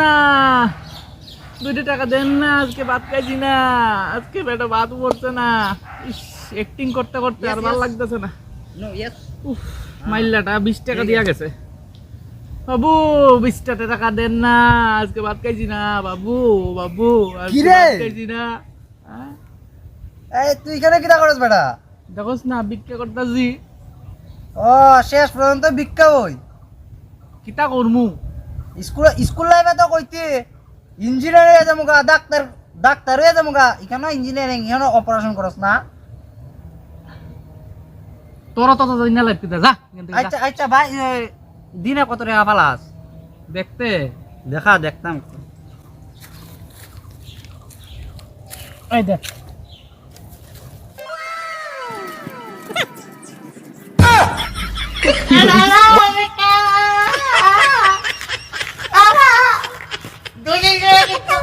না, 2 টাকা দেন না, আজকে ভাত খাইছি না, আজকে পেটে ভাত পড়ছে না। ইস, অ্যাক্টিং করতে করতে আর ভালো লাগতেছে না। উফ, মাইল্লাটা 20 টাকা দিয়া গেছে। বাবু 20 টাকা দেন না, আজকে ভাত খাইছি না বাবু, বাবু আজকে ভাত খাইছি না। এই তুই এখানে কিটা করছ বেটা? দেখোস না ভিক্ষা করতাছি। ও শেষ পর্যন্ত ভিক্ষা হই। কিটা করমু? স্কুল লাইফে তো কইতে ইঞ্জিনিয়ার হয়ে যামুগা, ডাক্তার হয়ে যামুগা, এখানে ইঞ্জিনিয়ারিং এখানে অপারেশন করস না। তোরা তো না লাইফ কিটা যা এখান থেকে যা। আচ্ছা আচ্ছা ভাই, দিনে কত টাকা পালাস? দেখতে দেখা দেখতাম। এই দেখ Dulu kita